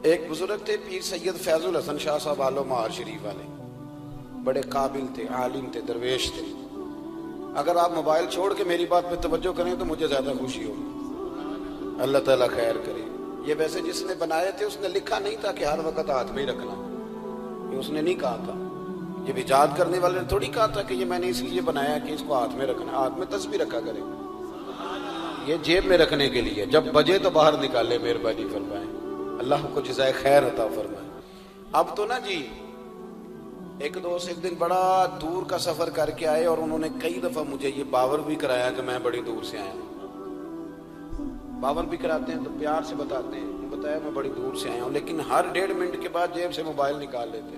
ایک بزرگ تھے پیر سید فیض الحسن شاہ صاحب آلو مہار شریف والے، بڑے قابل تھے، عالم تھے، درویش تھے۔ اگر آپ موبائل چھوڑ کے میری بات پہ توجہ کریں تو مجھے زیادہ خوشی ہوگی، اللہ تعالیٰ خیر کرے۔ یہ ویسے جس نے بنائے تھے اس نے لکھا نہیں تھا کہ ہر وقت ہاتھ میں ہی رکھنا، یہ اس نے نہیں کہا تھا۔ یہ ایجاد کرنے والے نے تھوڑی کہا تھا کہ یہ میں نے اس لیے بنایا کہ اس کو ہاتھ میں رکھنا، ہاتھ میں تسبیح رکھا کرے، یہ جیب میں رکھنے کے لیے، جب بجے تو باہر نکالے، مہربانی فرمائیں، اللہ کو جزائے خیر عطا فرمائے۔ اب تو نا جی ایک دوست ایک دن بڑا دور کا سفر کر کے آئے اور انہوں نے کئی دفعہ مجھے یہ باور بھی کرایا کہ میں بڑی دور سے آیا ہوں۔ باور بھی کراتے ہیں تو پیار سے بتاتے ہیں، بتایا میں بڑی دور سے آیا ہوں، لیکن ہر 1.5 منٹ کے بعد جیب سے موبائل نکال لیتے۔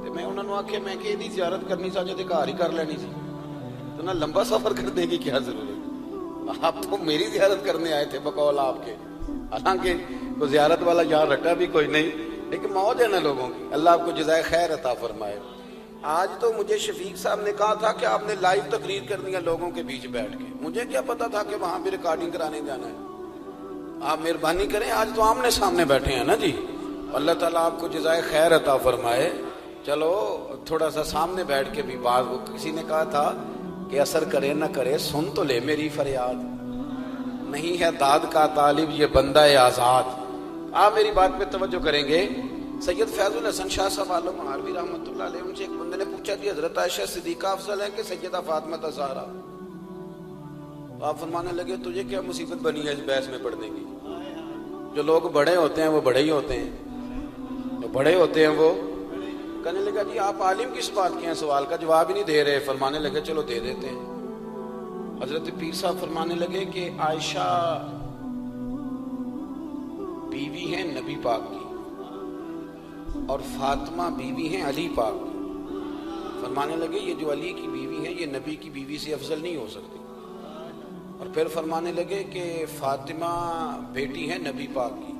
تو میں انہوں نے آکھے میں کہ یہ زیارت کرنی چاہتے تھے، گھر ہی کر لینی سی، تو نہ لمبا سفر کرنے کی کیا ضرورت؟ آپ تو میری زیارت کرنے آئے تھے بقول آپ کے، حالانکہ کوئی زیارت والا یہاں رٹا بھی کوئی نہیں، لیکن موج ہے نا لوگوں کی، اللہ آپ کو جزائے خیر عطا فرمائے۔ آج تو مجھے شفیق صاحب نے کہا تھا کہ آپ نے لائیو تقریر کرنی ہے لوگوں کے بیچ بیٹھ کے، مجھے کیا پتا تھا کہ وہاں بھی ریکارڈنگ کرانے جانا ہے۔ آپ مہربانی کریں، آج تو آمنے سامنے بیٹھے ہیں نا جی، اللہ تعالیٰ آپ کو جزائے خیر عطا فرمائے۔ چلو تھوڑا سا سامنے بیٹھ کے بھی بات، وہ کسی نے کہا تھا کہ اثر کرے نہ کرے سن تو لے میری فریاد، نہیں ہے داد کا طالب یہ بندہ آزاد۔ آپ میری بات پہ توجہ کریں گے۔ سید فیض الحسن شاہ صاحب آلو مہاروی رحمۃ اللہ علیہ، ان سے ایک بندے نے پوچھا کہ حضرت عائشہ صدیقہ افضل ہے کہ سیدہ فاطمہ الزہرا؟ تو آپ فرمانے لگے تجھے کیا مصیبت بنی ہے اس بحث میں پڑھنے کی؟ جو لوگ بڑے ہوتے ہیں وہ بڑے ہی ہوتے ہیں، جو بڑے ہوتے ہیں وہ۔ کہنے لگا جی آپ عالم کس بات کے ہیں، سوال کا جواب ہی نہیں دے رہے۔ فرمانے لگے چلو دے دیتے ہیں۔ حضرت پیر صاحب فرمانے لگے کہ عائشہ بیوی ہیں نبی پاک کی اور فاطمہ بیوی ہیں علی پاک کی۔ فرمانے لگے یہ جو علی کی بیوی ہے یہ نبی کی بیوی سے افضل نہیں ہو سکتی۔ اور پھر فرمانے لگے کہ فاطمہ بیٹی ہے نبی پاک کی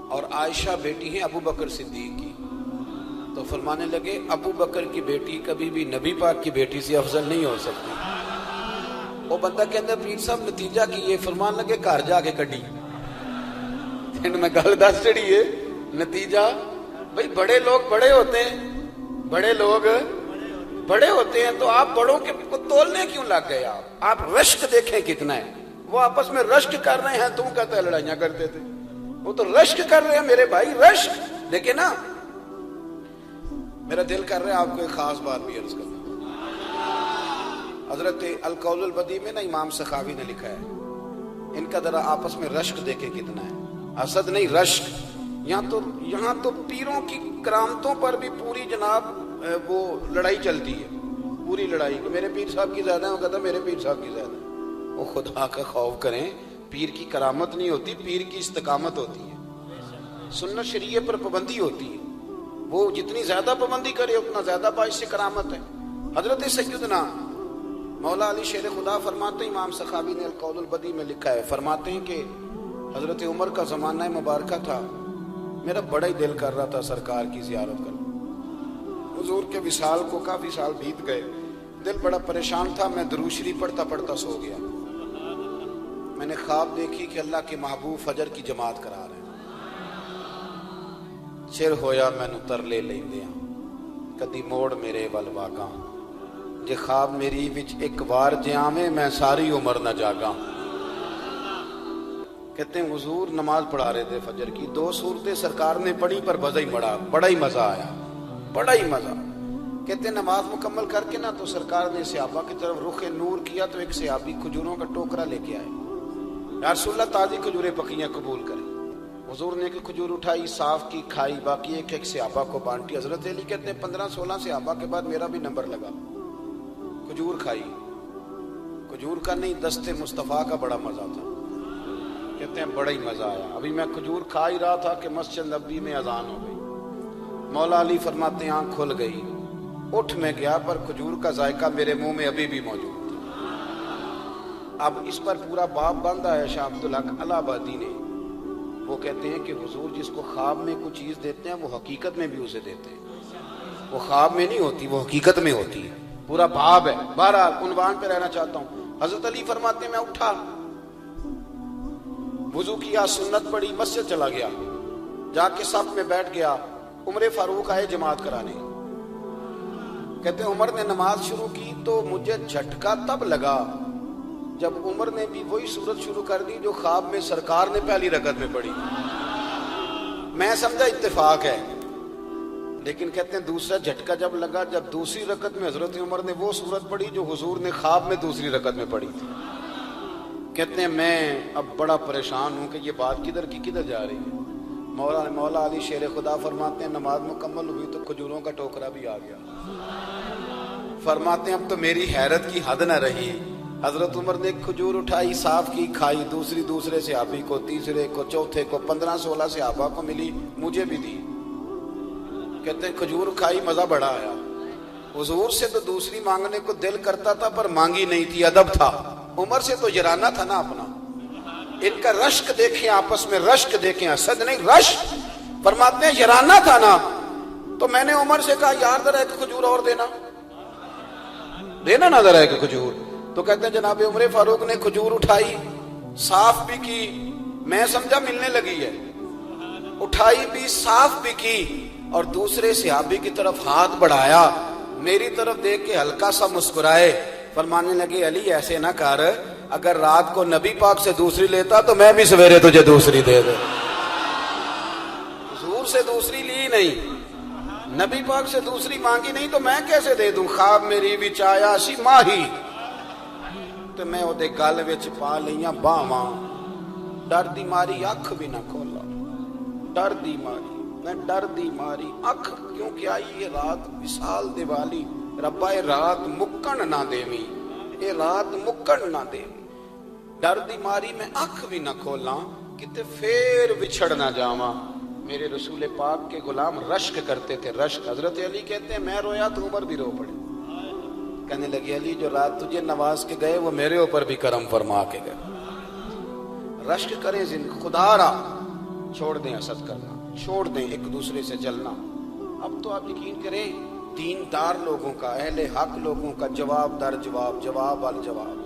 اور عائشہ بیٹی ہے ابو بکر صدیق کی۔ تو فرمانے لگے ابو بکر کی بیٹی کبھی بھی نبی پاک کی بیٹی سے افضل نہیں ہو سکتی۔ وہ بندہ کے اندر پیر صاحب نتیجہ کی یہ فرمان لگے گھر جا کے کڈی میں گل دس چڑی ہے نتیجہ۔ بھئی بڑے لوگ بڑے ہوتے ہیں، بڑے لوگ بڑے ہوتے ہیں، تو آپ بڑوں کے کو تولنے کیوں لگ گئے؟ آپ رشک دیکھیں کتنا ہے، وہ آپس میں رشک کر رہے ہیں، تم کہتے ہیں لڑائیاں کرتے تھے، وہ تو رشک کر رہے ہیں میرے بھائی، رشک۔ دیکھیں نا میرا دل کر رہا ہے آپ کو ایک خاص بات بھی عرض کروں۔ حضرت القول البدیع میں نا امام سخاوی نے لکھا ہے، ان کا ذرا آپس میں رشک دیکھیں کتنا ہے، حسد نہیں رشک۔ یہاں تو پیروں کی کرامتوں پر بھی پوری جناب وہ لڑائی چلتی ہے، پوری لڑائی کہ میرے پیر صاحب کی زیادہ ہے، وہ کہتا ہے میرے پیر صاحب کی زیادہ ہے۔ وہ خدا کا خوف کریں، پیر کی کرامت نہیں ہوتی، پیر کی استقامت ہوتی ہے، سنت شریعت پر پابندی ہوتی ہے، وہ جتنی زیادہ پابندی کرے اتنا زیادہ باعث سے کرامت ہے۔ حضرت سیدنا مولا علی شیر خدا فرماتے ہیں، امام سخاوی نے القول البدیع میں لکھا ہے، فرماتے ہیں کہ حضرت عمر کا زمانہ مبارکہ تھا، میرا بڑا ہی دل کر رہا تھا سرکار کی زیارت کروں۔ حضور کے وصال کو کافی سال بیت گئے، دل بڑا پریشان تھا، میں درود شریف پڑھتا پڑھتا سو گیا۔ میں نے خواب دیکھی کہ اللہ کے محبوب فجر کی جماعت کرا رہے ہیں، چر ہویا مینوں ترلے لیندیاں کدی موڑ میرے ول واگاں، جے خواب میری وچ ایک وار جے آویں میں ساری عمر نہ جاگاں۔ کہتے ہیں حضور نماز پڑھا رہے تھے فجر کی، 2 سورتیں سرکار نے پڑھی پر مزہ ہی بڑا ہی مزہ آیا، بڑا ہی مزہ۔ کہتے ہیں نماز مکمل کر کے نا تو سرکار نے صحابہ کی طرف رخ نور کیا تو ایک صحابی کھجوروں کا ٹوکرا لے کے آئے، یا رسول اللہ تازی کھجوریں پکیاں قبول کریں۔ حضور نے ایک کھجور اٹھائی، صاف کی، کھائی، باقی ایک صحابہ کو بانٹی۔ حضرت علی کہتے ہیں 15-16 صحابہ کے بعد میرا بھی نمبر لگا، کھجور کھائی، کھجور کا نہیں دست مصطفیٰ کا بڑا مزہ تھا۔ کہتے ہیں بڑا ہی مزہ آیا، ابھی میں کھجور کھا ہی رہا تھا کہ مسجد نبوی میں اذان ہو گئی۔ مولا علی فرماتے ہیں آنکھ کھل گئی، اٹھ میں گیا پر کھجور کا ذائقہ میرے منہ میں ابھی بھی موجود تھا۔ اب اس پر پورا باب باندھا ہے شاہ عبدالحق الہ آبادی نے، وہ کہتے ہیں کہ حضور جس کو خواب میں کچھ چیز دیتے ہیں وہ حقیقت میں بھی اسے دیتے ہیں، وہ خواب میں نہیں ہوتی، وہ حقیقت میں ہوتی ہے، پورا باب ہے۔ بہرحال عنوان پہ رہنا چاہتا ہوں۔ حضرت علی فرماتے ہیں میں اٹھا وضو کیا، سنت پڑھی، مسجد چلا گیا، جا کے صف میں بیٹھ گیا، عمر فاروق آئے جماعت کرانے، کہتے ہیں عمر نے نماز شروع کی تو مجھے جھٹکا تب لگا جب عمر نے بھی وہی سورت شروع کر دی جو خواب میں سرکار نے پہلی رکعت میں پڑھی۔ میں سمجھا اتفاق ہے، لیکن کہتے ہیں دوسرا جھٹکا جب لگا جب دوسری رکعت میں حضرت عمر نے وہ سورت پڑھی جو حضور نے خواب میں دوسری رکعت میں پڑھی تھی۔ کہتے ہیں میں اب بڑا پریشان ہوں کہ یہ بات کدھر کی کدھر جا رہی ہے۔ مولا علی شیر خدا فرماتے ہیں نماز مکمل ہوئی تو کھجوروں کا ٹوکرا بھی آ گیا۔ فرماتے ہیں اب تو میری حیرت کی حد نہ رہی، حضرت عمر نے ایک کھجور اٹھائی، صاف کی، کھائی، دوسرے صحابی کو، تیسرے کو، چوتھے کو، 15-16 صحابہ کو ملی، مجھے بھی دی۔ کہتے ہیں کھجور کھائی، مزہ بڑا آیا۔ حضور سے تو دوسری مانگنے کو دل کرتا تھا پر مانگی نہیں تھی، ادب تھا۔ عمر سے تو یرانہ تھا نا اپنا۔ ان کا رشک دیکھیں، آپس میں رشک دیکھیں، حسد نہیں، رشک۔ فرماتے ہیں یرانہ تھا نا، تو میں نے عمر سے کہا یار ذرا ایک کھجور اور دینا نا ذرا ایک کھجور۔ تو کہتے ہیں جناب عمر فاروق نے کھجور اٹھائی، صاف بھی کی، میں سمجھا ملنے لگی ہے، اٹھائی بھی، صاف بھی کی، اور دوسرے صحابی کی طرف ہاتھ بڑھایا، میری طرف دیکھ کے ہلکا سا مسکرائے، فرمانے لگے علی ایسے نہ کر، اگر رات کو نبی پاک سے دوسری لیتا تو میں بھی سویرے تجھے دوسری دے دے۔ حضور سے دوسری لی نہیں، نبی پاک سے دوسری مانگی نہیں تو میں کیسے دے دوں؟ خواب میری وچ آیا سی ماہی تو میں وہ دے گل وچ پا لیاں باواں، ڈر دی ماری اکھ بھی نہ کھولا، ڈر دی ماری، میں ڈر دی ماری اکھ، کیونکہ آئی یہ رات وصال دیوالی، ربا اے رات مکن نہ دیویں، اے رات مکن نہ دیویں، ڈر دی ماری میں اکھ بھی نہ کھولاں، کتے پھر بچھڑ نہ جاواں۔ میرے رسول پاک کے غلام رشک کرتے تھے، رشک۔ حضرت علی کہتے ہیں میں رویا تو عمر بھی رو پڑے، کہنے لگے علی جو رات تجھے نواز کے گئے وہ میرے اوپر بھی کرم فرما کے گئے۔ رشک کریں، خدا را چھوڑ دیں حسد کرنا، چھوڑ دیں ایک دوسرے سے جلنا۔ اب تو آپ یقین کریں دیندار لوگوں کا، اہل حق لوگوں کا جواب در جواب، جواب الجواب،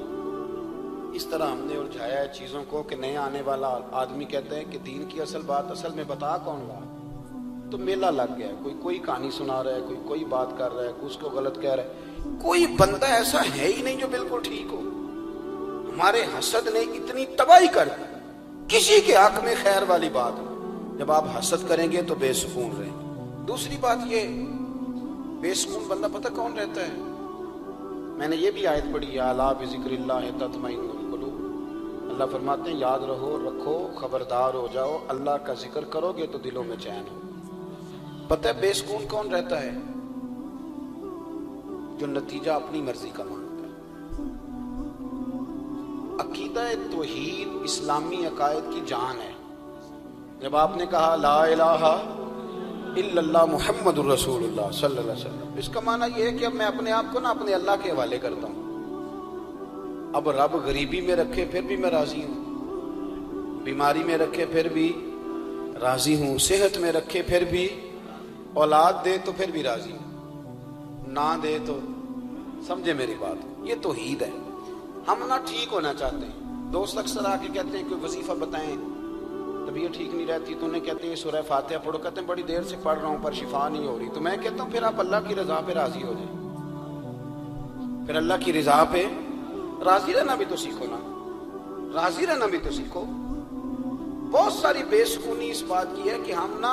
اس طرح ہم نے الجھایا ہے چیزوں کو کہ نیا آنے والا آدمی کہتا ہے کہ دین کی اصل بات اصل میں بتا کون رہا ہے؟ تو میلہ لگ گیا ہے، کوئی کہانی سنا رہا ہے، کوئی بات کر رہا ہے، اس کو غلط کہہ رہا ہے، کوئی بندہ ایسا ہے ہی نہیں جو بالکل ٹھیک ہو۔ ہمارے حسد نے اتنی تباہی کر دی، کسی کے حق میں خیر والی بات نہیں۔ جب آپ حسد کریں گے تو بے سکون رہیں گے۔ دوسری بات یہ، بے سکون بندہ پتہ کون رہتا ہے؟ میں نے یہ بھی آیت پڑھی ہے، الا بذکر اللہ تطمئن القلوب۔ اللہ فرماتے ہیں یاد رکھو، خبردار ہو جاؤ، اللہ کا ذکر کرو گے تو دلوں میں چین ہو۔ پتہ ہے بے سکون کون رہتا ہے؟ جو نتیجہ اپنی مرضی کا مانگتا ہے۔ عقیدہ توحید اسلامی عقائد کی جان ہے۔ جب آپ نے کہا لا الہ الا اللہ محمد الرسول اللہ صلی اللہ علیہ وسلم، اس کا معنی یہ ہے کہ اب میں اپنے آپ کو اپنے اللہ کے حوالے کرتا ہوں۔ اب رب غریبی میں رکھے پھر بھی میں راضی ہوں، بیماری میں رکھے پھر بھی راضی ہوں، صحت میں رکھے پھر بھی، اولاد دے تو پھر بھی راضی ہوں، نہ دے تو، سمجھے میری بات؟ یہ توحید ہے۔ ہم نہ ٹھیک ہونا چاہتے ہیں۔ دوست اکثر آ کے کہتے ہیں کوئی وظیفہ بتائیں، طبیعت ٹھیک نہیں رہتی تو انہیں کہتے ہیں سورہ فاتحہ پڑھو، کہتے ہیں بڑی دیر سے پڑھ رہا ہوں پر شفا نہیں ہو رہی، تو میں کہتا ہوں پھر آپ اللہ کی رضا پہ راضی ہو جائیں، پھر اللہ کی رضا پہ راضی رہنا بھی تو سیکھو نا، راضی رہنا بھی تو سیکھو۔ بہت ساری بے سکونی اس بات کی ہے کہ ہم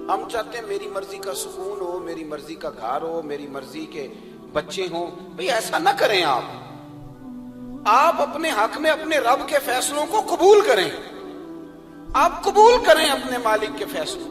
ہم چاہتے ہیں میری مرضی کا سکون ہو، میری مرضی کا گھر ہو، میری مرضی کے بچے ہوں۔ بھئی ایسا نہ کریں، آپ اپنے حق میں اپنے رب کے فیصلوں کو قبول کریں، آپ قبول کریں اپنے مالک کے فیصلوں۔